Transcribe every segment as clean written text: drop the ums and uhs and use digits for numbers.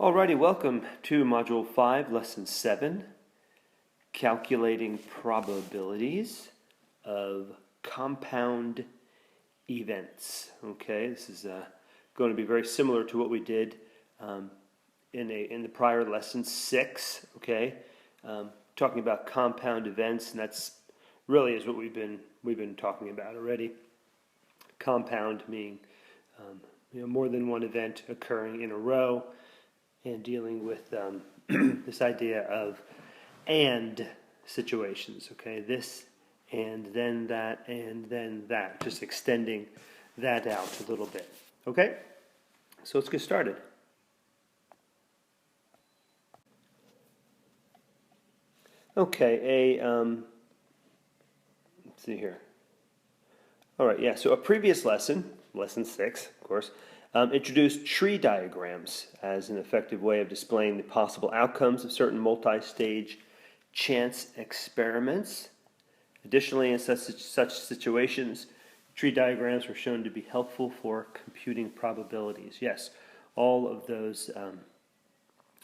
Alrighty, welcome to Module 5, Lesson 7, Calculating Probabilities of Compound Events. Okay, this is going to be very similar to what we did in the prior Lesson 6, okay, talking about compound events, and that's really is what we've been talking about already. Compound meaning more than one event occurring in a row, and dealing with this idea of and situations, okay? This and then that, just extending that out a little bit, okay? So let's get started. Okay, let's see here. All right, yeah, so a previous lesson, Lesson 6, of course, introduced tree diagrams as an effective way of displaying the possible outcomes of certain multi-stage chance experiments. Additionally, in such situations, tree diagrams were shown to be helpful for computing probabilities. Yes, all of those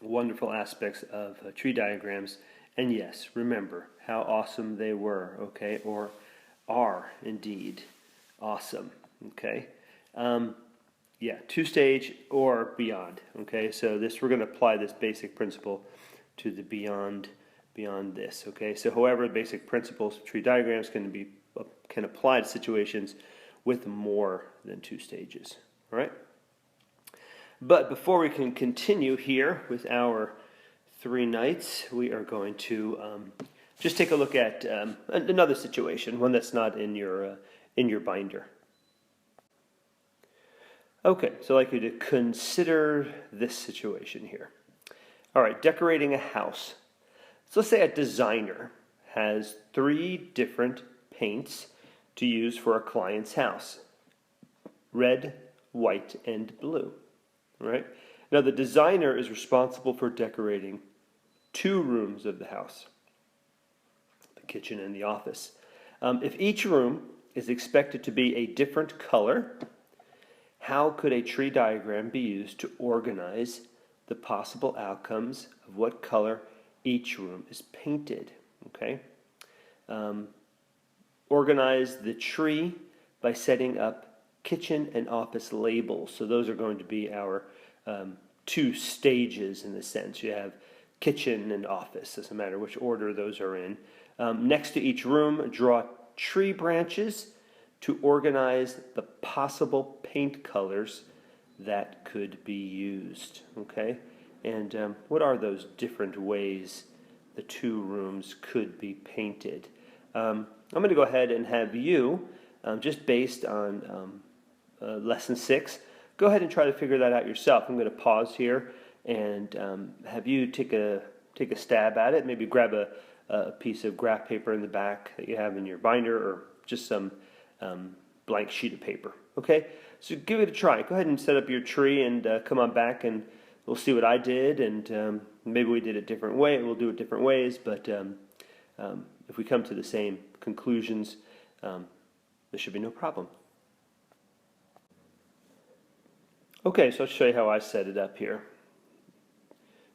wonderful aspects of tree diagrams. And yes, remember how awesome they were, okay, or are indeed awesome, okay? Yeah, two-stage or beyond, okay? So we're going to apply this basic principle to the beyond this, okay? So however, basic principles of tree diagrams can apply to situations with more than two stages, all right? But before we can continue here with our 3 nights, we are going to just take a look at another situation, one that's not in your binder. Okay, so I'd like you to consider this situation here. All right, decorating a house. So let's say a designer has 3 different paints to use for a client's house. Red, white, and blue. All right? Now the designer is responsible for decorating 2 rooms of the house, the kitchen and the office. If each room is expected to be a different color, how could a tree diagram be used to organize the possible outcomes of what color each room is painted? Okay. Organize the tree by setting up kitchen and office labels. So those are going to be our 2 stages in the sense. You have kitchen and office. Doesn't matter which order those are in. Next to each room, draw tree branches to organize the possible paint colors that could be used, okay? And what are those different ways the 2 rooms could be painted? I'm going to go ahead and have you, just based on Lesson 6, go ahead and try to figure that out yourself. I'm going to pause here and have you take a stab at it. Maybe grab a piece of graph paper in the back that you have in your binder, or just some blank sheet of paper. Okay, so give it a try. Go ahead and set up your tree and come on back and we'll see what I did, and maybe we did it a different way. We'll do it different ways, but if we come to the same conclusions, there should be no problem. Okay, so I'll show you how I set it up here.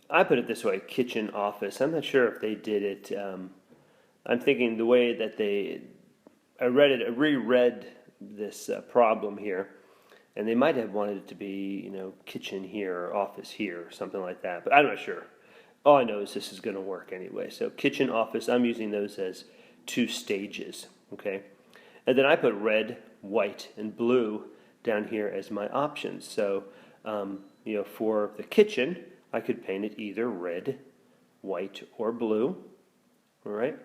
I put it this way: kitchen, office. I'm not sure if they did it. I'm thinking the way that I reread this problem here, and they might have wanted it to be, kitchen here or office here or something like that, but I'm not sure. All I know is this is going to work anyway. So kitchen, office, I'm using those as 2 stages, okay? And then I put red, white, and blue down here as my options. So, for the kitchen, I could paint it either red, white, or blue, all right?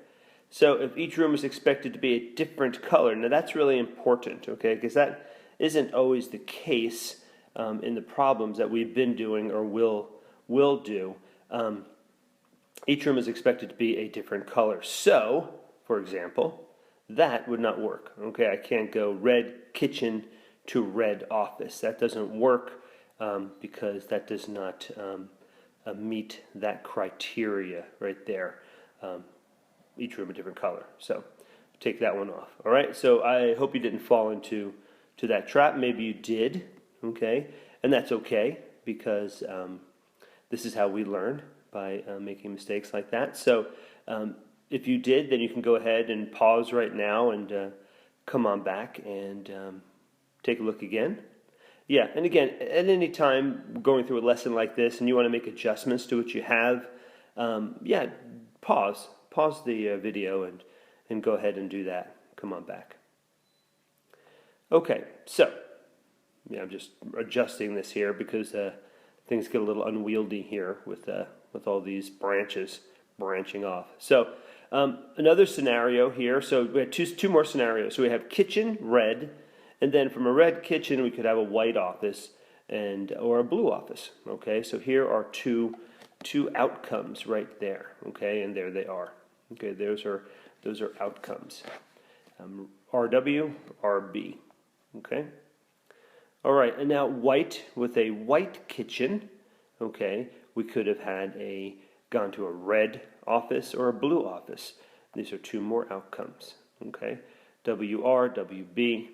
So if each room is expected to be a different color, now that's really important, okay, because that isn't always the case in the problems that we've been doing or will do. Each room is expected to be a different color. So, for example, that would not work, okay? I can't go red kitchen to red office. That doesn't work because that does not meet that criteria right there. Each room a different color. So take that one off. All right, so I hope you didn't fall into that trap. Maybe you did, okay? And that's okay, because this is how we learn, by making mistakes like that. So if you did, then you can go ahead and pause right now and come on back and take a look again. Yeah, and again, at any time going through a lesson like this and you want to make adjustments to what you have, yeah, pause the video and go ahead and do that. Come on back. Okay, so yeah, I'm just adjusting this here because things get a little unwieldy here with all these branches branching off. So another scenario here. So we have two more scenarios. So we have kitchen, red, and then from a red kitchen we could have a white office or a blue office. Okay, so here are two outcomes right there. Okay, and there they are. Okay, those are outcomes. RW, RB. Okay. All right, and now white, with a white kitchen, okay, we could have gone to a red office or a blue office. These are two more outcomes, okay, WR, WB.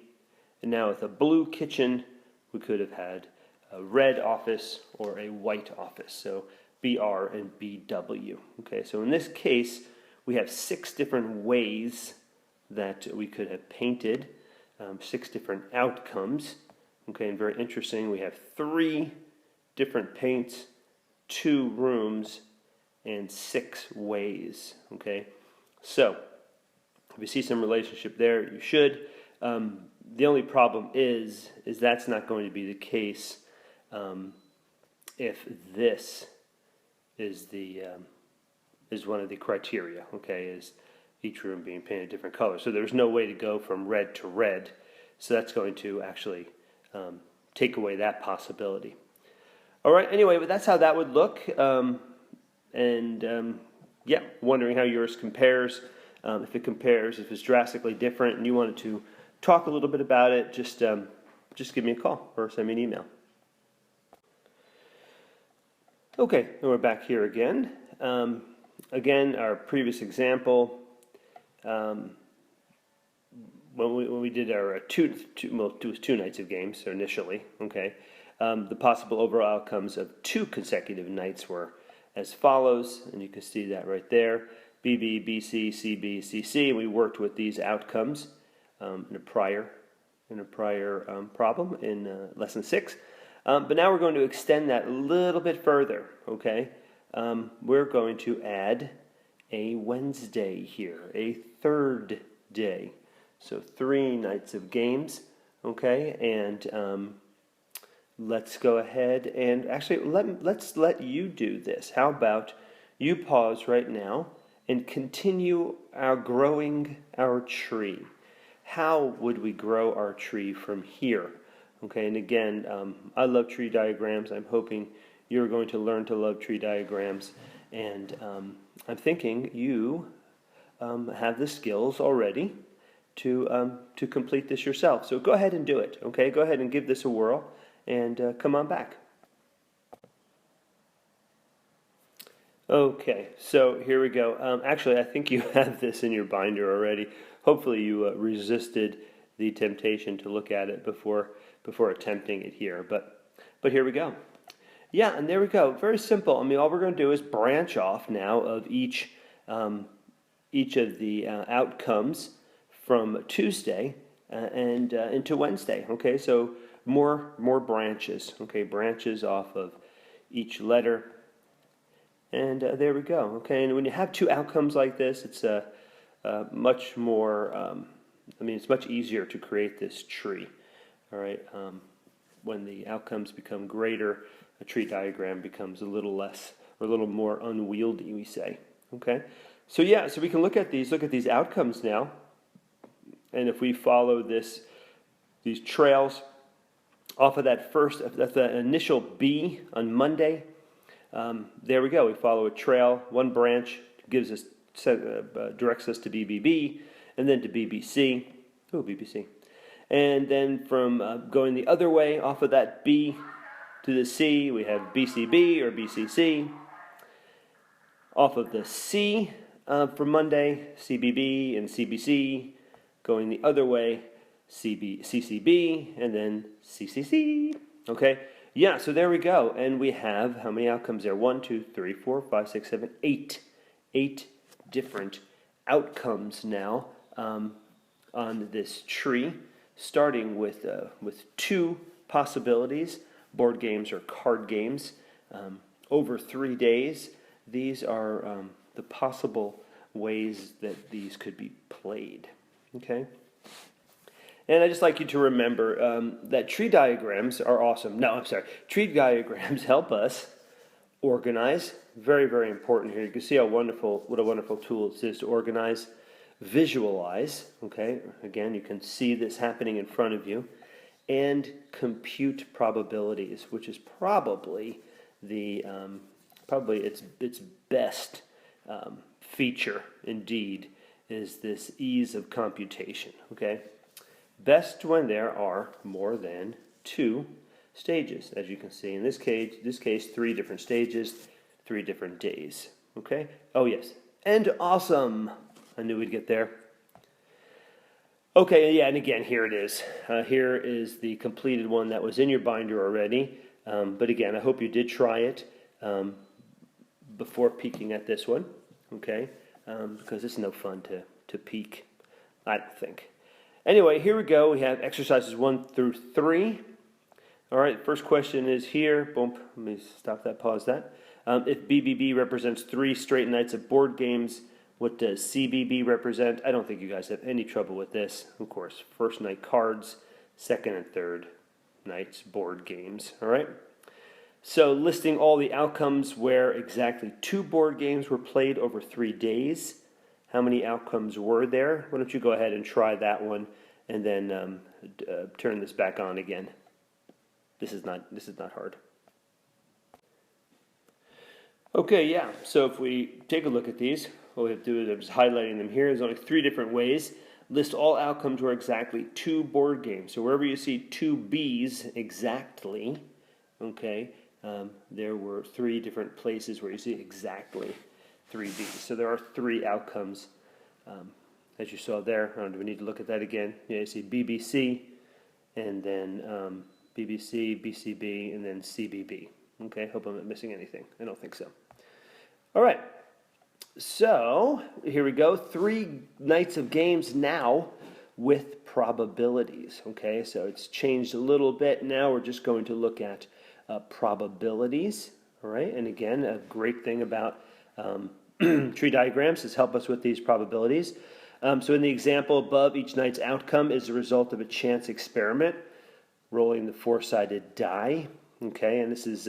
And now with a blue kitchen, we could have had a red office or a white office, so BR and BW. Okay, so in this case, we have 6 different ways that we could have painted, 6 different outcomes. Okay, and very interesting, we have 3 different paints, 2 rooms, and 6 ways. Okay, so if you see some relationship there, you should. The only problem is that's not going to be the case if this is one of the criteria. Okay, is each room being painted different colors. So there's no way to go from red to red. So that's going to actually take away that possibility. All right, anyway, but that's how that would look. Yeah, wondering how yours compares. If it compares, if it's drastically different and you wanted to talk a little bit about it, just give me a call or send me an email. Okay, and we're back here again. Again, our previous example, when we did our it was 2 nights of games so initially. Okay, the possible overall outcomes of 2 consecutive nights were as follows, and you can see that right there: BB, BC, CB, CC. And we worked with these outcomes in a prior problem in lesson 6. But now we're going to extend that a little bit further. Okay, we're going to add a Wednesday here, a 3rd day. So 3 nights of games, okay, and let's go ahead and actually let's let you do this. How about you pause right now and continue growing our tree? How would we grow our tree from here? Okay, and again, I love tree diagrams. I'm hoping you're going to learn to love tree diagrams, and I'm thinking you have the skills already to complete this yourself. So go ahead and do it, okay? Go ahead and give this a whirl, and come on back. Okay, so here we go. Actually, I think you have this in your binder already. Hopefully you resisted the temptation to look at it before attempting it here. But here we go. Yeah, and there we go. Very simple. I mean, all we're going to do is branch off now of each of the outcomes from Tuesday and into Wednesday. Okay, so more branches. Okay, branches off of each letter, and there we go. Okay, and when you have 2 outcomes like this, it's much more. It's much easier to create this tree. All right, when the outcomes become greater, a tree diagram becomes a little less or a little more unwieldy, we say. Okay, so yeah, so we can look at these outcomes now. And if we follow these trails off of that initial B on Monday, there we go. We follow a trail, one branch gives us directs us to BBB, and then to BBC. Oh, BBC. And then from going the other way off of that B to the C, we have BCB or BCC. Off of the C for Monday, CBB and CBC. Going the other way, CCB, and then CCC. Okay, Yeah, so there we go. And we have how many outcomes there? 1, 2, 3, 4, 5, 6, 7, 8. 8 different outcomes now on this tree, starting with 2 possibilities, board games or card games, over 3 days. These are the possible ways that these could be played. Okay? And I just like you to remember that tree diagrams are awesome. No, I'm sorry. Tree diagrams help us organize. Very, very important here. You can see what a wonderful tool this is to organize, visualize. Okay, again, you can see this happening in front of you, and compute probabilities, which is probably the its best feature indeed is this ease of computation. Okay. Best when there are more than 2 stages, as you can see. In this case, 3 different stages, 3 different days. Okay? Oh, yes. And awesome. I knew we'd get there. Okay, yeah, and again, here it is. Here is the completed one that was in your binder already. But again, I hope you did try it before peeking at this one. Okay? Because it's no fun to peek, I don't think. Anyway, here we go. We have exercises 1 through 3. All right, first question is here. Boom. Let me stop that, pause that. If BBB represents 3 straight nights of board games, what does CBB represent? I don't think you guys have any trouble with this. Of course, first night cards, second and third nights board games. All right. So listing all the outcomes where exactly 2 board games were played over 3 days. How many outcomes were there? Why don't you go ahead and try that one, and then turn this back on again. This is not hard. Okay, yeah. So if we take a look at these, what we have to do is I'm just highlighting them here. There's only 3 different ways. List all outcomes where exactly 2 board games. So wherever you see 2 Bs exactly, okay, there were 3 different places where you see exactly 3 Bs. So there are 3 outcomes, as you saw there. Do we need to look at that again? Yeah, you see BBC, and then BBC, BCB, and then CBB. Okay, hope I'm not missing anything. I don't think so. All right, so here we go. 3 nights of games now with probabilities. Okay, so it's changed a little bit. Now we're just going to look at probabilities. All right, and again, a great thing about tree diagrams is help us with these probabilities. So in the example above, each night's outcome is the result of a chance experiment, rolling the 4-sided die. Okay, and this is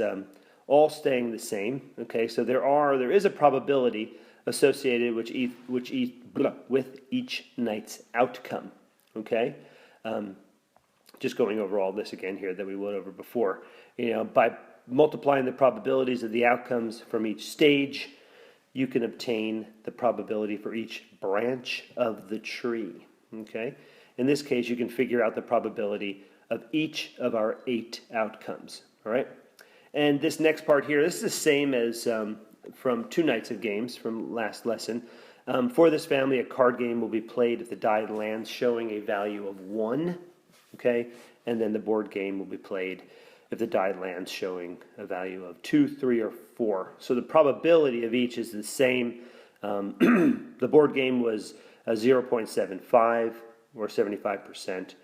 all staying the same. Okay, so there is a probability associated with each night's outcome. Okay, just going over all this again here that we went over before. By multiplying the probabilities of the outcomes from each stage, you can obtain the probability for each branch of the tree. Okay, in this case, you can figure out the probability of each of our 8 outcomes. All right, and this next part here, this is the same as from 2 nights of games from last lesson. For this family, a card game will be played if the die lands showing a value of 1. Okay, and then the board game will be played if the die lands showing a value of 2, 3, or 4. So the probability of each is the same. The board game was 0.75 or 75%.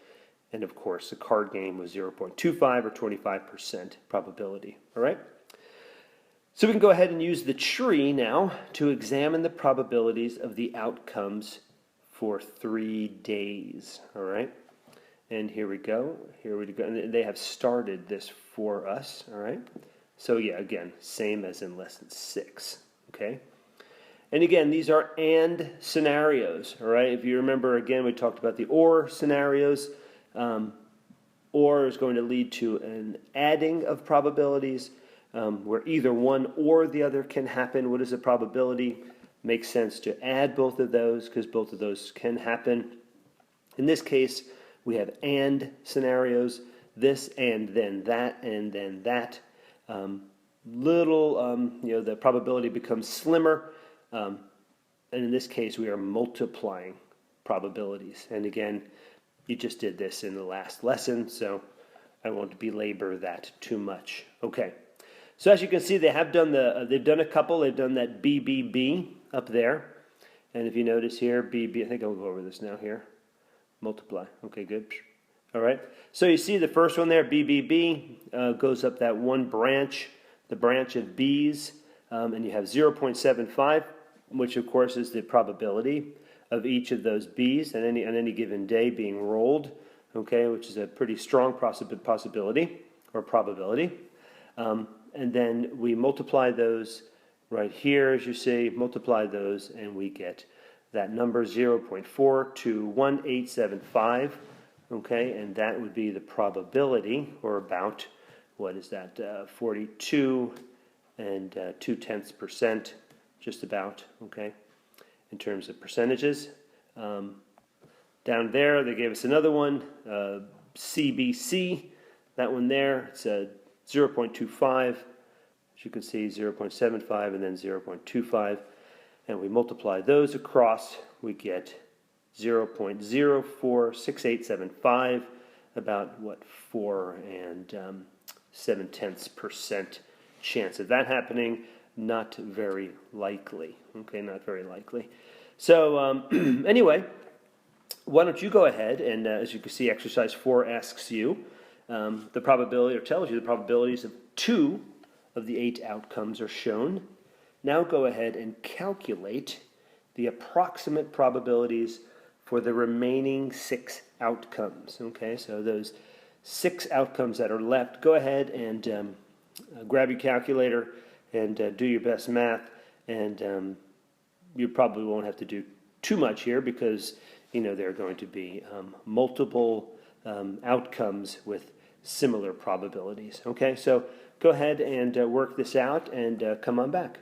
And of course, the card game was 0.25 or 25% probability. All right? So we can go ahead and use the tree now to examine the probabilities of the outcomes for 3 days. All right? And here we go. And they have started this for us. All right? So yeah, again, same as in lesson 6. Okay? And again, these are and scenarios. All right? If you remember, again, we talked about the or scenarios. Or is going to lead to an adding of probabilities where either one or the other can happen. What is the probability? Makes sense to add both of those because both of those can happen. In this case, we have and scenarios, this and then that and then that. The probability becomes slimmer. And in this case, we are multiplying probabilities. And again, you just did this in the last lesson, so I won't belabor that too much. Okay. So as you can see, they have done they've done a couple. They've done that BBB up there. And if you notice here, BB, I think I'll go over this now here. Multiply. Okay, good. All right. So you see the first one there, BBB, goes up that one branch, the branch of B's, and you have 0.75, which of course is the probability of each of those B's on any given day being rolled, okay, which is a pretty strong possibility or probability. And then we multiply those right here, as you see, multiply those, and we get that number 0.42187.5, okay, and that would be the probability, or about, what is that, 42 and 0.2%, just about, okay, in terms of percentages. Down there, they gave us another one, CBC, that one there, it's a 0.25, as you can see, 0.75 and then 0.25, and we multiply those across, we get 0.046875, about what, 4.7% chance of that happening. Not very likely. Okay, not very likely. So anyway, why don't you go ahead and, as you can see, exercise 4 asks you the probability, or tells you the probabilities of 2 of the 8 outcomes are shown. Now go ahead and calculate the approximate probabilities for the remaining 6 outcomes. Okay, so those 6 outcomes that are left, go ahead and grab your calculator and do your best math, and you probably won't have to do too much here because there are going to be multiple outcomes with similar probabilities. Okay, so go ahead and work this out and come on back.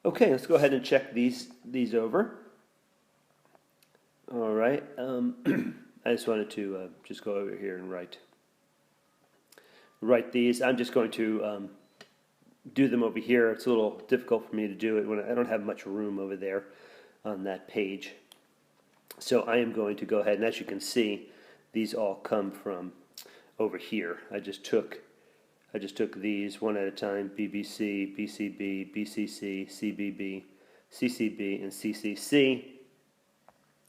Okay, let's go ahead and check these over. All right, I just wanted to just go over here and write these. I'm just going to do them over here. It's a little difficult for me to do it when I don't have much room over there on that page. So I am going to go ahead, and as you can see, these all come from over here. I just took these one at a time: BBC, BCB, BCC, CBB, CCB, and CCC,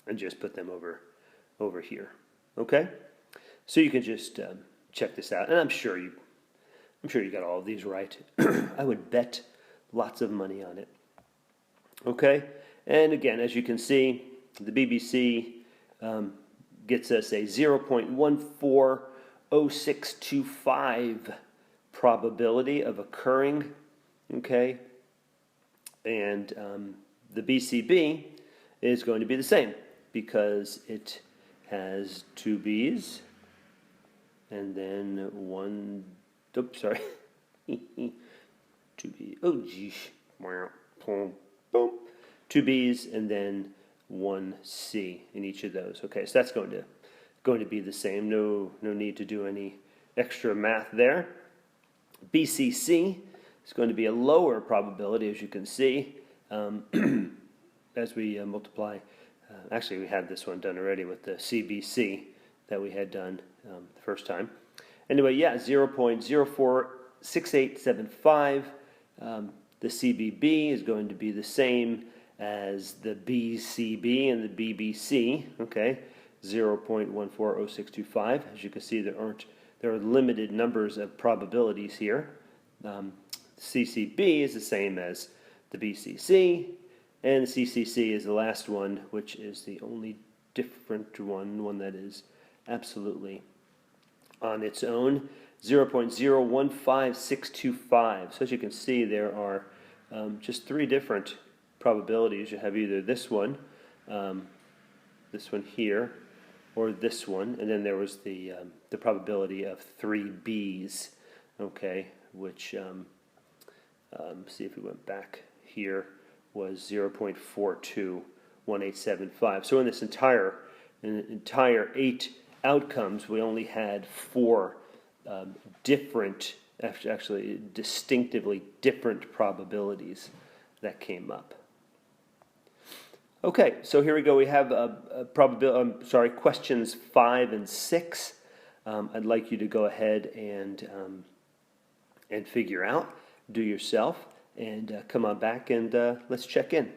and just put them over here. Okay, so you can just check this out, and I'm sure you got all of these right. I would bet lots of money on it. Okay, and again, as you can see, the BBC gets us a 0.140625 probability of occurring. Okay, and the BCB is going to be the same because it has 2 B's and then 1. Oops, sorry. 2 B's. Oh, geez. Boom. 2 B's and then 1 C in each of those. Okay, so that's going to be the same. No need to do any extra math there. BCC is going to be a lower probability, as you can see, as we multiply. Actually, we had this one done already with the CBC that we had done the first time. Anyway, yeah, 0.046875. The CBB is going to be the same as the BCB and the BBC. Okay, 0.140625. As you can see, there are limited numbers of probabilities here. CCB is the same as the BCC, and the CCC is the last one, which is the only different one that is absolutely on its own, 0.015625. So as you can see, there are just 3 different probabilities. You have either this one here, or this one, and then there was the probability of 3 B's. Okay, which see if we went back here, was 0.421875. So in this entire 8 outcomes, we only had 4 different, actually distinctively different probabilities that came up. Okay, so here we go. We have questions 5 and 6. I'd like you to go ahead and figure out, do yourself, and come on back and let's check in.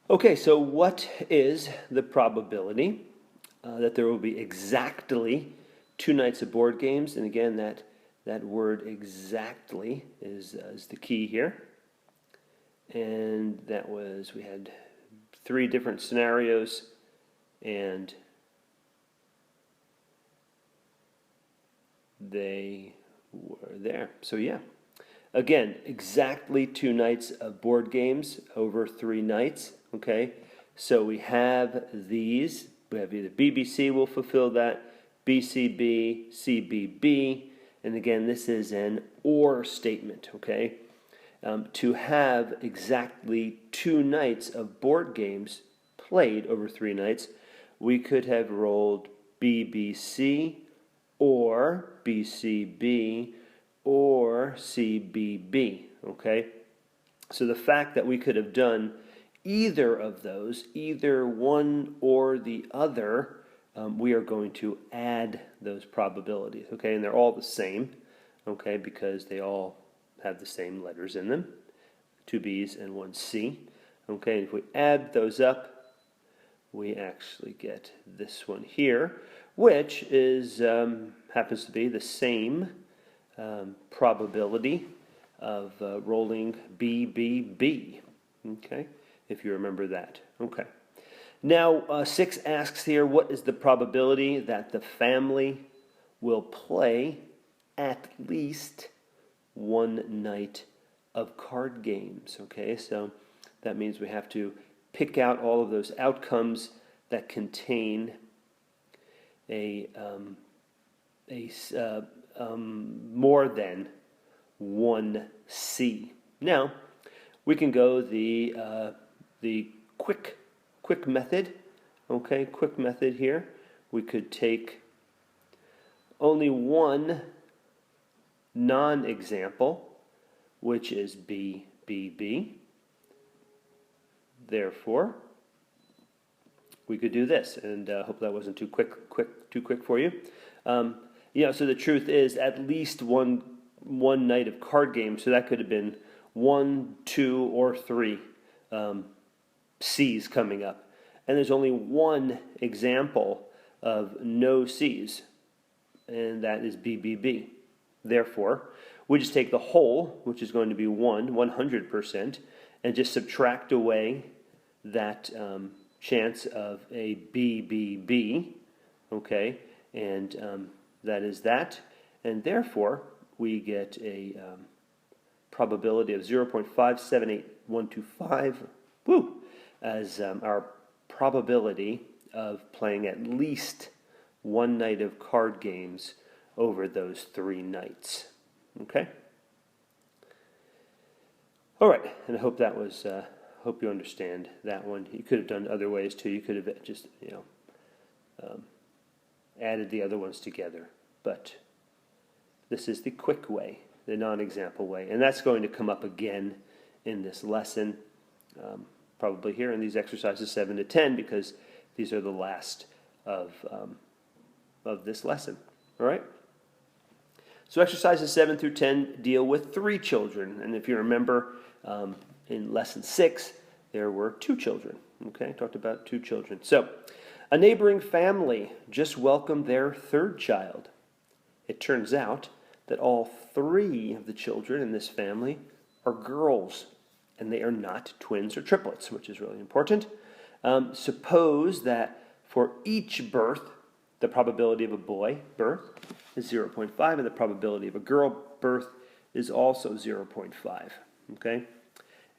Okay, so what is the probability that there will be exactly 2 nights of board games? And again, that word exactly is the key here. And that was, we had 3 different scenarios, and they were there. So yeah, again, exactly 2 nights of board games over 3 nights. Okay, so we have these. We have either BBC will fulfill that, BCB, CBB, and again, this is an or statement. Okay, to have exactly 2 nights of board games played over 3 nights, we could have rolled BBC or BCB or CBB, okay? So the fact that we could have done either of those, either one or the other, we are going to add those probabilities, okay? And they're all the same, okay, because they all have the same letters in them, 2 B's and 1 C, okay? And if we add those up, we actually get this one here, which is happens to be the same probability of rolling BBB, okay, if you remember that. Okay. Now, 6 asks here, what is the probability that the family will play at least 1 night of card games? Okay, so that means we have to pick out all of those outcomes that contain a more than 1 C. Now, we can go the quick method. Okay, quick method here. We could take only one non-example, which is BBB. Therefore, we could do this, and hope that wasn't too quick for you. So the truth is, at least one night of card games. So that could have been 1, 2, or 3 C's coming up, and there's only one example of no C's, and that is BBB. Therefore, we just take the whole, which is going to be 100%, and just subtract away that chance of a BBB, okay, and that is that, and therefore we get a probability of 0.578125, as our probability of playing at least 1 night of card games over those 3 nights. Okay? All right, and I hope that was, hope you understand that one. You could have done other ways too. You could have just, added the other ones together. But this is the quick way, the non-example way. And that's going to come up again in this lesson, probably here in these exercises 7 to 10, because these are the last of this lesson. All right? So exercises 7 through 10 deal with 3 children. And if you remember, in lesson 6, there were 2 children. Okay, talked about 2 children. So, a neighboring family just welcomed their 3rd child. It turns out that all 3 of the children in this family are girls, and they are not twins or triplets, which is really important. Suppose that for each birth, the probability of a boy birth is 0.5, and the probability of a girl birth is also 0.5. Okay?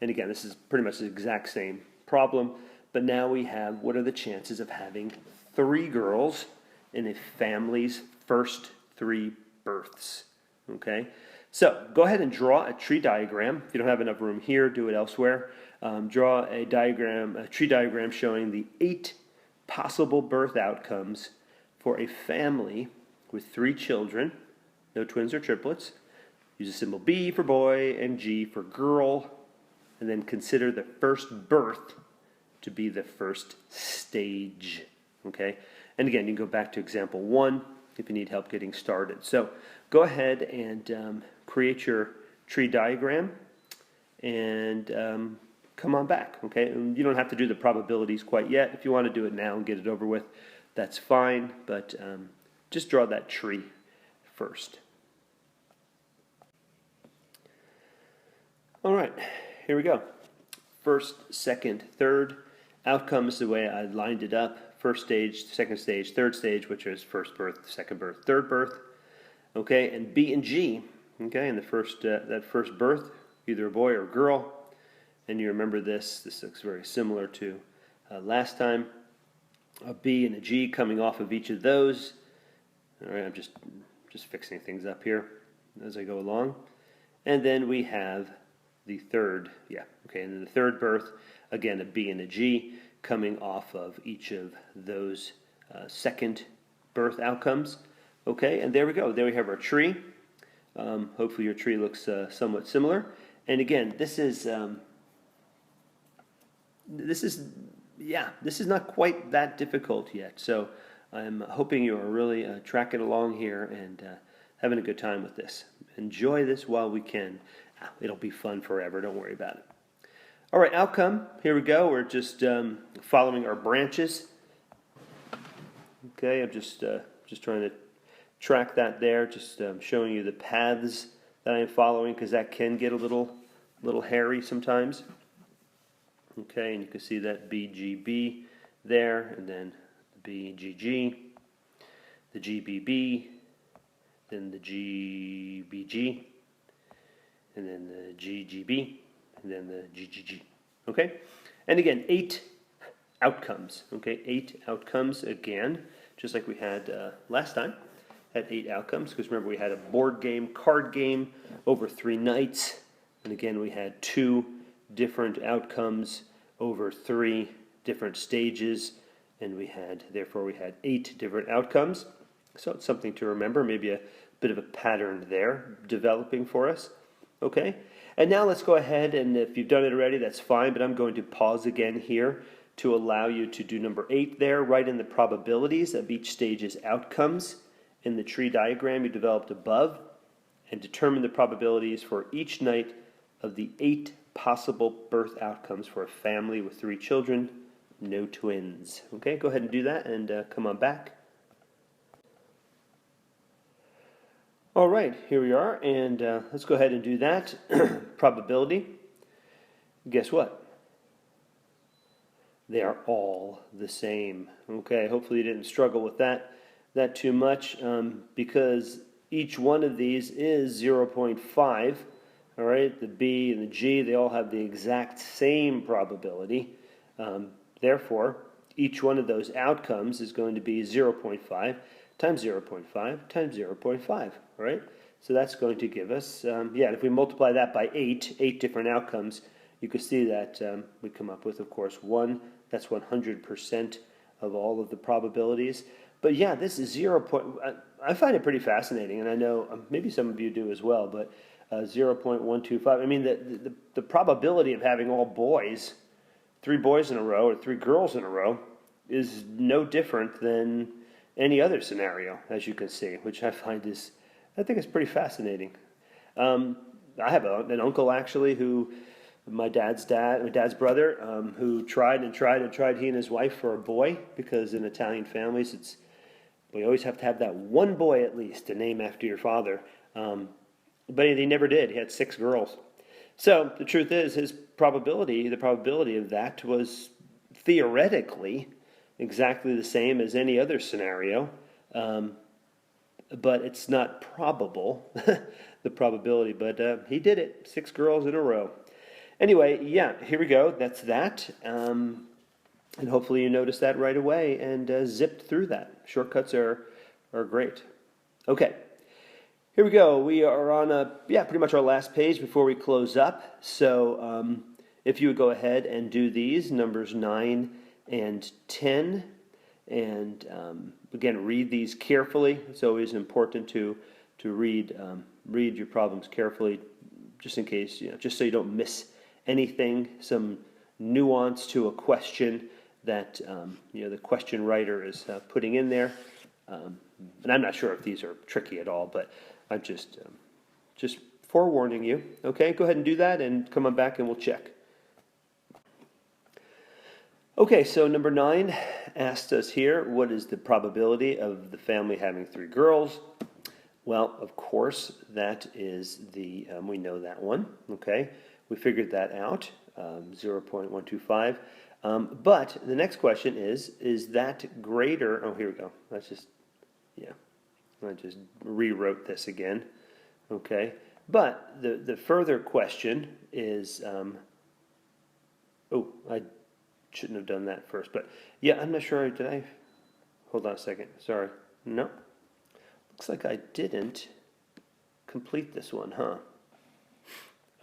And again, this is pretty much the exact same problem, but now we have, what are the chances of having 3 girls in a family's first 3 births? Okay? So, go ahead and draw a tree diagram. If you don't have enough room here, do it elsewhere. Draw a tree diagram showing the 8 possible birth outcomes for a family with 3 children, no twins or triplets. Use a symbol B for boy and G for girl, and then consider the first birth to be the first stage. Okay? And again, you can go back to example 1 if you need help getting started. So go ahead and create your tree diagram and come on back. Okay? And you don't have to do the probabilities quite yet. If you want to do it now and get it over with, that's fine. But just draw that tree first. All right, here we go. First, second, third. Outcomes the way I lined it up. First stage, second stage, third stage, which is first birth, second birth, third birth. Okay, and B and G. Okay, and the first that first birth, either a boy or a girl. And you remember this. This looks very similar to last time. A B and a G coming off of each of those. All right, I'm just fixing things up here as I go along. And then we have the third, and then the third birth, again, a B and a G coming off of each of those second birth outcomes. Okay, and there we go. There we have our tree. Hopefully your tree looks somewhat similar. And again, this is not quite that difficult yet. So I'm hoping you are really tracking along here and having a good time with this. Enjoy this while we can. It'll be fun forever. Don't worry about it. All right, outcome. Here we go. We're just following our branches. Okay, I'm just trying to track that there. Just showing you the paths that I'm following because that can get a little hairy sometimes. Okay, and you can see that BGB there, and then the BGG, the GBB, then the GBG, and then the GGB, and then the GGG. Okay? And again, 8 outcomes. Okay? 8 outcomes again, just like we had last time. Had 8 outcomes, because remember we had a board game, card game over 3 nights. And again, we had 2 different outcomes over 3 different stages. And therefore we had 8 different outcomes. So it's something to remember, maybe a bit of a pattern there developing for us. Okay, and now let's go ahead, and if you've done it already, that's fine, but I'm going to pause again here to allow you to do number 8 there, write in the probabilities of each stage's outcomes in the tree diagram you developed above, and determine the probabilities for each night of the 8 possible birth outcomes for a family with 3 children, no twins. Okay, go ahead and do that, and come on back. All right, here we are, and let's go ahead and do that. Probability. Guess what? They are all the same. Okay, hopefully you didn't struggle with that too much, because each one of these is 0.5. All right, the B and the G, they all have the exact same probability. Therefore, each one of those outcomes is going to be 0.5 times 0.5 times 0.5, right? So that's going to give us, if we multiply that by 8 different outcomes, you can see that we come up with, of course, 1. That's 100% of all of the probabilities. But yeah, this is 0. I find it pretty fascinating, and I know maybe some of you do as well, but 0.125, I mean, the probability of having all boys, 3 boys in a row or 3 girls in a row, is no different than any other scenario, as you can see, which I think is pretty fascinating. I have an uncle actually who, my dad's brother, who tried, he and his wife, for a boy, because in Italian families we always have to have that one boy at least to name after your father. But he never did. He had 6 girls. So the truth is, the probability of that was theoretically exactly the same as any other scenario, but it's not probable, the probability, but he did it, 6 girls in a row. Anyway, here we go, that's that, and hopefully you noticed that right away and zipped through that. Shortcuts are great. Okay, here we go. We are on pretty much our last page before we close up, so if you would go ahead and do these, numbers 9 and 10, and again, read these carefully. It's always important to read your problems carefully, just in case, just so you don't miss anything, some nuance to a question that the question writer is putting in there. And I'm not sure if these are tricky at all, but I'm just forewarning you. Okay, go ahead and do that and come on back and we'll check. Okay, so number 9 asked us here, what is the probability of the family having 3 girls? Well, of course, that is we know that one, okay? We figured that out, 0.125. But the next question is that greater, oh, here we go. I just rewrote this again, okay? But the further question is, I shouldn't have done that first, but yeah, I'm not sure, did I? Hold on a second, sorry. No, looks like I didn't complete this one, huh?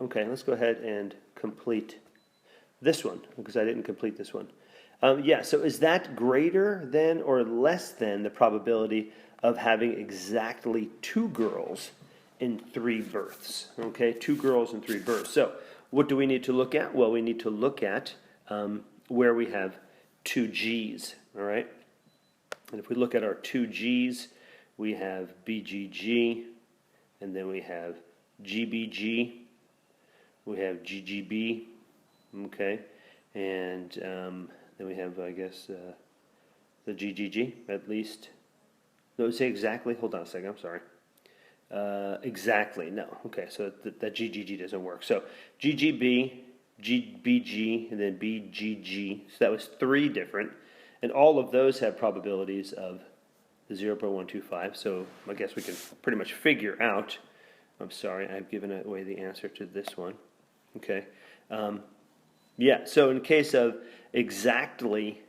Okay, let's go ahead and complete this one, because I didn't complete this one. So is that greater than or less than the probability of having exactly 2 girls in 3 births? Okay, 2 girls in 3 births. So what do we need to look at? Well, we need to look at where we have 2 G's, all right? And if we look at our 2 G's, we have BGG, and then we have GBG, we have GGB, okay? And then we have, I guess, the GGG, at least. No, say exactly. Hold on a second, I'm sorry. Exactly, no. Okay, so that GGG doesn't work. So GGB, GBG, and then BGG. So that was 3 different. And all of those have probabilities of 0.125. So I guess we can pretty much figure out. I'm sorry, I've given away the answer to this one. Okay. So in case of exactly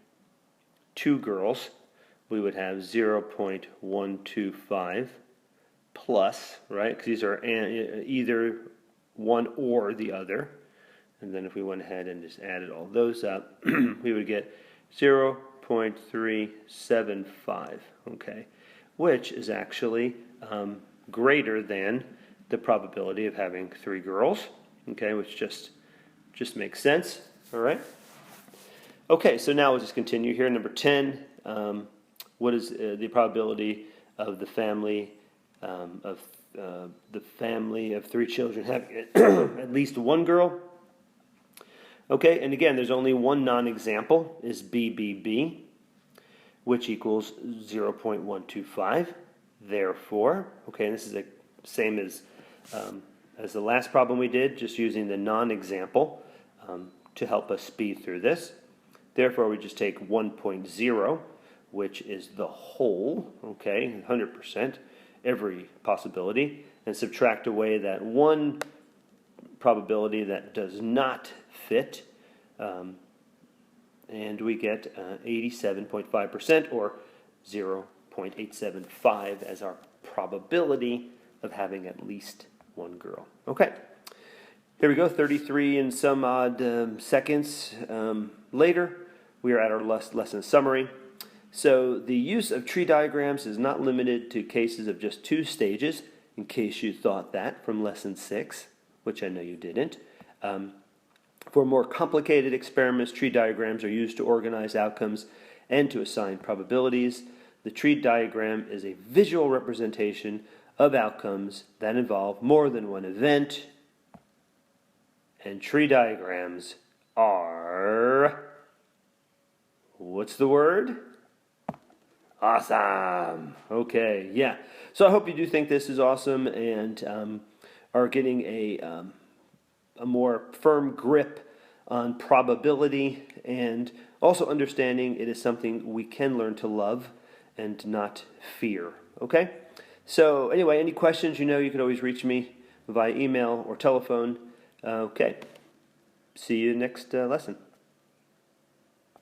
2 girls, we would have 0.125 plus, right? Because these are either one or the other. And then if we went ahead and just added all those up, we would get 0.375, okay? Which is actually greater than the probability of having 3 girls, okay? Which just makes sense, all right? Okay, so now we'll just continue here. Number 10, what is the probability of the family of 3 children having at least 1 girl? Okay, and again, there's only one non-example, is BBB, which equals 0.125. Therefore, okay, and this is the same as the last problem we did, just using the non-example to help us speed through this. Therefore, we just take 1.0, which is the whole, okay, 100%, every possibility, and subtract away that one probability that does not fit, and we get 87.5%, or 0.875 as our probability of having at least 1 girl. Okay, here we go, 33 and some odd seconds later, we are at our lesson summary. So the use of tree diagrams is not limited to cases of just 2 stages, in case you thought that from lesson 6, which I know you didn't. For more complicated experiments, tree diagrams are used to organize outcomes and to assign probabilities. The tree diagram is a visual representation of outcomes that involve more than one event. And tree diagrams are... what's the word? Awesome. Okay, yeah. So I hope you do think this is awesome and are getting a more firm grip on probability and also understanding it is something we can learn to love and not fear. Okay? So anyway, any questions, you can always reach me via email or telephone. Okay. See you next lesson.